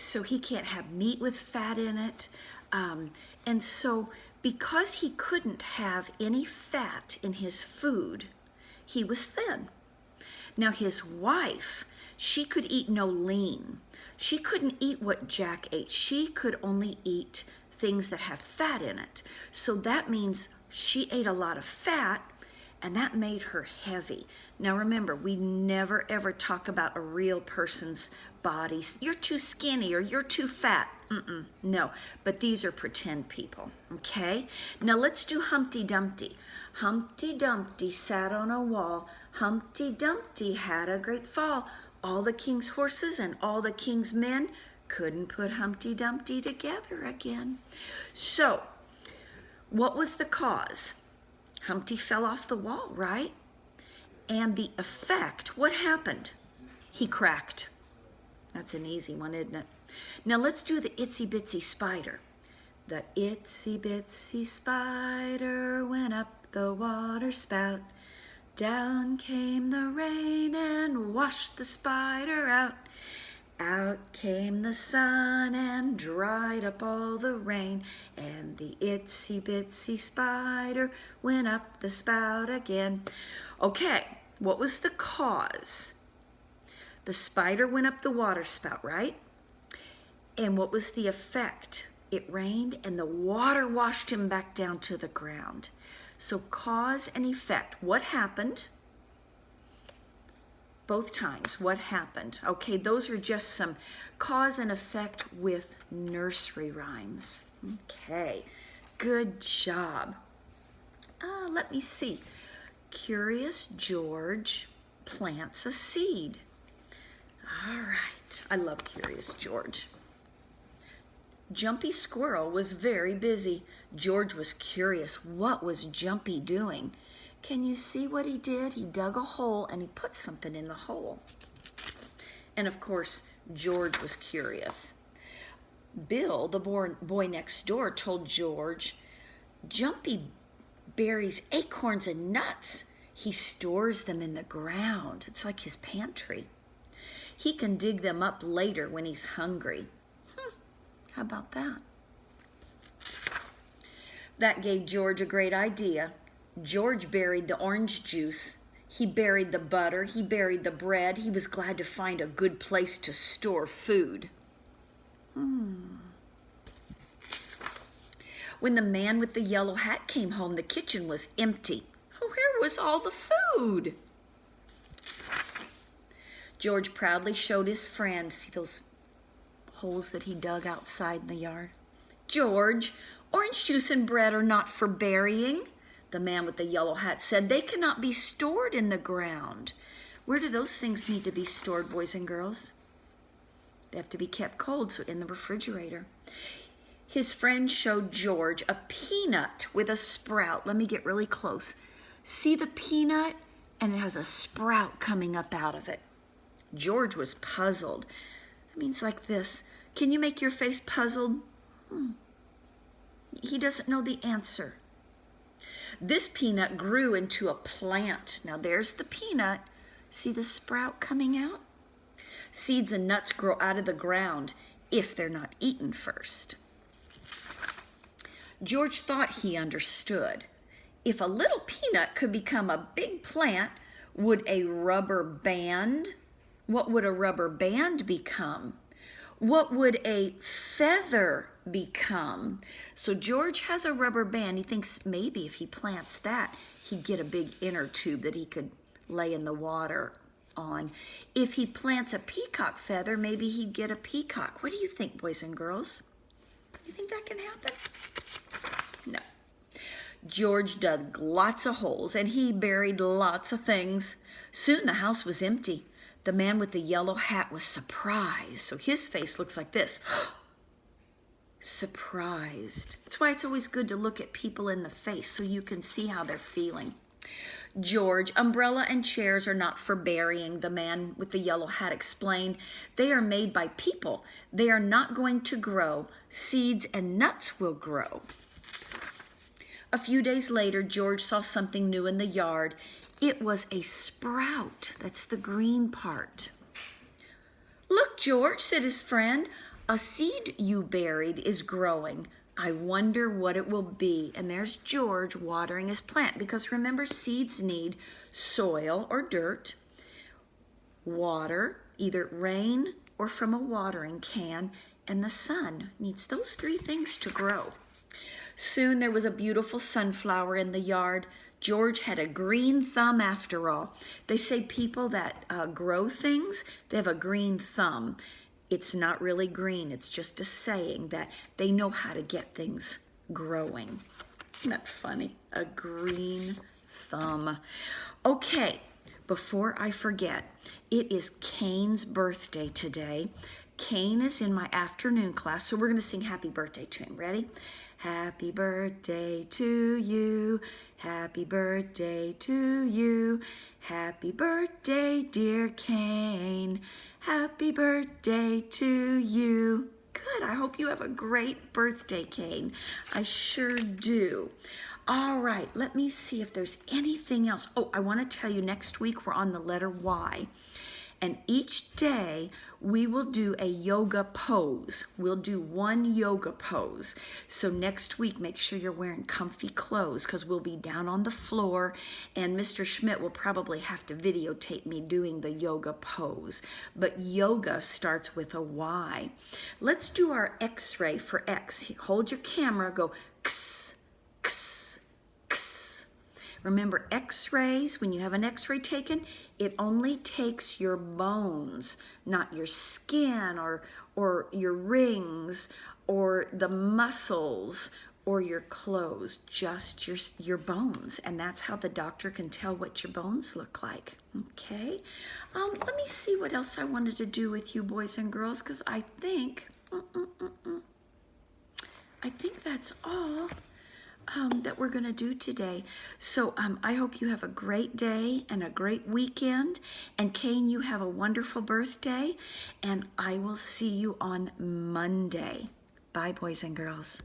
so he can't have meat with fat in it. And so because he couldn't have any fat in his food, he was thin. Now his wife, she could eat no lean. She couldn't eat what Jack ate. She could only eat things that have fat in it. So that means she ate a lot of fat, and that made her heavy. Now remember, we never ever talk about a real person's body. You're too skinny or you're too fat. No, but these are pretend people, okay? Now let's do Humpty Dumpty. Humpty Dumpty sat on a wall. Humpty Dumpty had a great fall. All the king's horses and all the king's men couldn't put Humpty Dumpty together again. So, what was the cause? Humpty fell off the wall, right? And the effect, what happened? He cracked. That's an easy one, isn't it? Now let's do the itsy bitsy spider. The itsy bitsy spider went up the water spout. Down came the rain and washed the spider out. Out came the sun and dried up all the rain, and the itsy bitsy spider went up the spout again. Okay, what was the cause? The spider went up the water spout, right? And what was the effect? It rained and the water washed him back down to the ground. So cause and effect, what happened? Both times, what happened? Okay, those are just some cause and effect with nursery rhymes. Okay, good job. Let me see. Curious George plants a seed. All right, I love Curious George. Jumpy Squirrel was very busy. George was curious. What was Jumpy doing? Can you see what he did? He dug a hole and he put something in the hole. And of course, George was curious. Bill, the boy next door, told George, Jumpy buries acorns and nuts. He stores them in the ground. It's like his pantry. He can dig them up later when he's hungry. How about that? That gave George a great idea. George buried the orange juice. He buried the butter. He buried the bread. He was glad to find a good place to store food. When the man with the yellow hat came home, the kitchen was empty. Where was all the food? George proudly showed his friend, see those holes that he dug outside in the yard? George, orange juice and bread are not for burying, the man with the yellow hat said. They cannot be stored in the ground. Where do those things need to be stored, boys and girls? They have to be kept cold, so in the refrigerator. His friend showed George a peanut with a sprout. Let me get really close. See the peanut? And it has a sprout coming up out of it. George was puzzled. It means like this. Can you make your face puzzled? He doesn't know the answer. This peanut grew into a plant. Now there's the peanut. See the sprout coming out? Seeds and nuts grow out of the ground if they're not eaten first. George thought he understood. If a little peanut could become a big plant, would a rubber band? What would a rubber band become? What would a feather become? So George has a rubber band. He thinks maybe if he plants that, he'd get a big inner tube that he could lay in the water on. If he plants a peacock feather, maybe he'd get a peacock. What do you think, boys and girls? You think that can happen? No. George dug lots of holes and he buried lots of things. Soon the house was empty. The man with the yellow hat was surprised. So his face looks like this. Surprised. That's why it's always good to look at people in the face so you can see how they're feeling. George, umbrella and chairs are not for burying, the man with the yellow hat explained. They are made by people. They are not going to grow. Seeds and nuts will grow. A few days later, George saw something new in the yard. It was a sprout. That's the green part. Look, George, said his friend, A seed you buried is growing. I wonder what it will be. And there's George watering his plant, because remember, seeds need soil or dirt, water, either rain or from a watering can, and the sun needs those three things to grow. Soon there was a beautiful sunflower in the yard. George had a green thumb after all. They say people that grow things, they have a green thumb. It's not really green, it's just a saying that they know how to get things growing. Isn't that funny? A green thumb. Okay, before I forget, it is Kane's birthday today. Kane is in my afternoon class, so we're going to sing happy birthday to him. Ready? Happy birthday to you. Happy birthday to you. Happy birthday, dear Kane. Happy birthday to you. Good. I hope you have a great birthday, Kane. I sure do. All right, let me see if there's anything else. Oh, I want to tell you, next week we're on the letter Y. And each day we will do a yoga pose. We'll do one yoga pose. So next week, make sure you're wearing comfy clothes, because we'll be down on the floor, and Mr. Schmidt will probably have to videotape me doing the yoga pose. But yoga starts with a Y. Let's do our X-ray for X. Hold your camera, go X, X, X. Remember, X-rays, when you have an X-ray taken, it only takes your bones, not your skin or your rings or the muscles or your clothes, just your bones. And that's how the doctor can tell what your bones look like. Okay? Let me see what else I wanted to do with you, boys and girls, because I think that's all that we're going to do today. So I hope you have a great day and a great weekend. And Kane, you have a wonderful birthday. And I will see you on Monday. Bye, boys and girls.